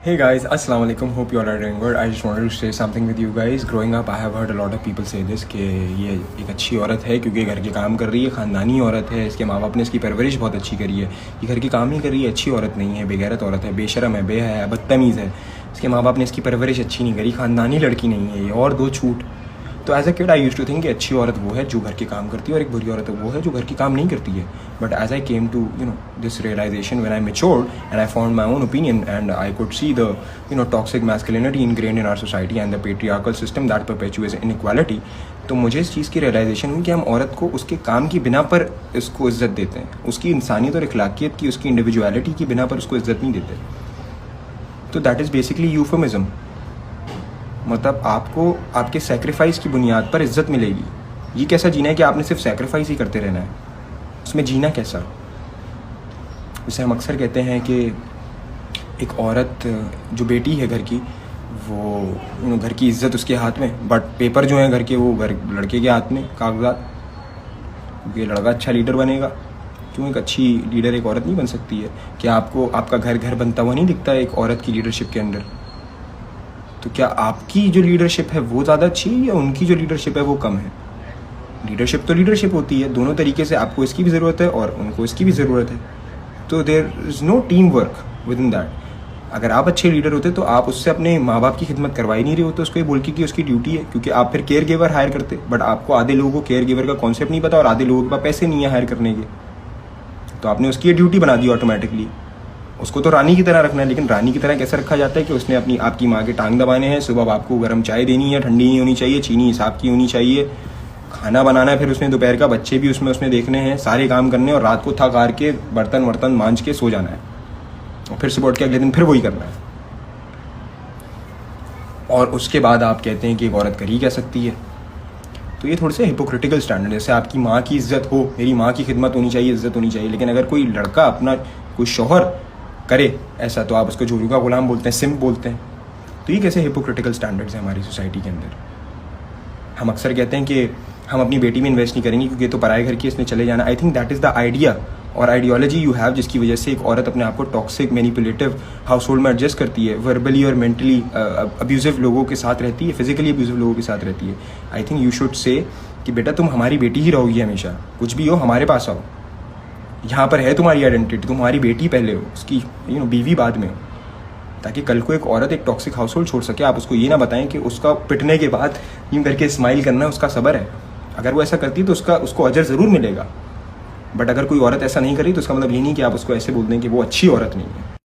Hey guys, Assalamu alaikum. Hope you all are doing good. I just wanted to say something with you guys. Growing up, I have heard a lot of people say this कि ये एक अच्छी औरत है क्योंकि घर के काम कर रही है, ख़ानदानी औरत है, इसके माँ बाप ने इसकी परवरिश बहुत अच्छी करी है, ये घर के काम ही कर रही है, अच्छी औरत नहीं है, बेगैरत औरत है, बेशरम है, बेहया है, बदतमीज़ है, इसके माँ बाप ने इसकी परवरिश अच्छी नहीं करी, ख़ानदानी लड़की नहीं है ये, और दो छूट। तो as a kid I use to think कि अच्छी औरत वो है जो घर के काम करती है और एक बुरी औरत वो है जो घर के काम नहीं करती है। But as I came to this realization when I matured and I found my own opinion and I could see the toxic masculinity ingrained in our society and the patriarchal system that perpetuates inequality. तो मुझे इस चीज़ की realisation हुई कि हम औरत को उसके काम की बिना पर उसको इज्जत देते हैं, उसकी इंसानियत और अखलाकियत की, उसकी इंडिविजुअलिटी की बिना पर उसको इज्जत नहीं देते। तो दैट इज़ बेसिकली यूफेमिज्म। मतलब आपको आपके सेक्रीफाइस की बुनियाद पर इज्जत मिलेगी। ये कैसा जीना है कि आपने सिर्फ सेक्रीफाइस ही करते रहना है? उसमें जीना कैसा? जैसे हम अक्सर कहते हैं कि एक औरत जो बेटी है घर की, वो घर की इज्जत उसके हाथ में, बट पेपर जो हैं घर के वो लड़के के हाथ में, कागजात। ये लड़का अच्छा लीडर बनेगा। क्यों एक अच्छी लीडर एक औरत नहीं बन सकती है? क्या आपको आपका घर बनता हुआ नहीं दिखता है एक औरत की लीडरशिप के अंदर? तो क्या आपकी जो लीडरशिप है वो ज़्यादा अच्छी है या उनकी जो लीडरशिप है वो कम है? लीडरशिप तो लीडरशिप होती है, दोनों तरीके से आपको इसकी भी ज़रूरत है और उनको इसकी भी ज़रूरत है। तो there is no team work within that. अगर आप अच्छे लीडर होते तो आप उससे अपने माँ बाप की खिदमत करवाई नहीं रहे होते उसको ये बोल के कि उसकी ड्यूटी है, क्योंकि आप फिर केयर गिवर हायर करते। बट आपको आधे लोगों को केयर गिवर का कॉन्सेप्ट नहीं पता और आधे लोगों के पास पैसे नहीं है हायर करने के, तो आपने उसकी ये ड्यूटी बना दी ऑटोमेटिकली। उसको तो रानी की तरह रखना है, लेकिन रानी की तरह कैसे रखा जाता है कि उसने आपकी माँ के टांग दबाने हैं, सुबह आपको गर्म चाय देनी है, ठंडी नहीं होनी चाहिए, चीनी हिसाब की होनी चाहिए, खाना बनाना है, फिर उसने दोपहर का बच्चे भी उसने देखने हैं, सारे काम करने, और रात को थक हार के बर्तन वर्तन मांझ के सो जाना है और फिर सुबह उठ के अगले दिन फिर वही करना है। और उसके बाद आप कहते हैं कि एक औरत कर ही क्या सकती है? तो ये थोड़े से हिपोक्रिटिकल स्टैंडर्ड। जैसे आपकी माँ की इज्जत हो, मेरी माँ की खिदमत होनी चाहिए, इज्जत होनी चाहिए, लेकिन अगर कोई लड़का अपना कोई शौहर करे ऐसा तो आप उसको जोरू का गुलाम बोलते हैं, सिम्प बोलते हैं। तो ये कैसे हिपोक्रिटिकल स्टैंडर्ड्स हैं हमारी सोसाइटी के अंदर? हम अक्सर कहते हैं कि हम अपनी बेटी में इन्वेस्ट नहीं करेंगे क्योंकि ये तो पराए घर की, इसने चले जाना। I think that is the idea और आइडियोलॉजी यू हैव, जिसकी वजह से एक औरत अपने आप को टॉक्सिक मैनिपुलेटिव हाउस होल्ड में एडजस्ट करती है, वर्बली और मेंटली अब्यूजिव लोगों के साथ रहती है, फिजिकली अब्यूजिव लोगों के साथ रहती है। I think you should say कि बेटा तुम हमारी बेटी ही रहोगी हमेशा, कुछ भी हो हमारे पास आओ, यहाँ पर है तुम्हारी आइडेंटिटी, तुम्हारी बेटी पहले हो, उसकी बीवी बाद में हो, ताकि कल को एक औरत एक टॉक्सिक हाउस होल्ड छोड़ सके। आप उसको ये ना बताएं कि उसका पिटने के बाद यूँ करके स्माइल करना उसका सब्र है। अगर वो ऐसा करती तो उसको अजर ज़रूर मिलेगा। बट अगर कोई औरत ऐसा नहीं करी तो उसका मतलब ये नहीं कि आप उसको ऐसे बोल दें कि वो अच्छी औरत नहीं है।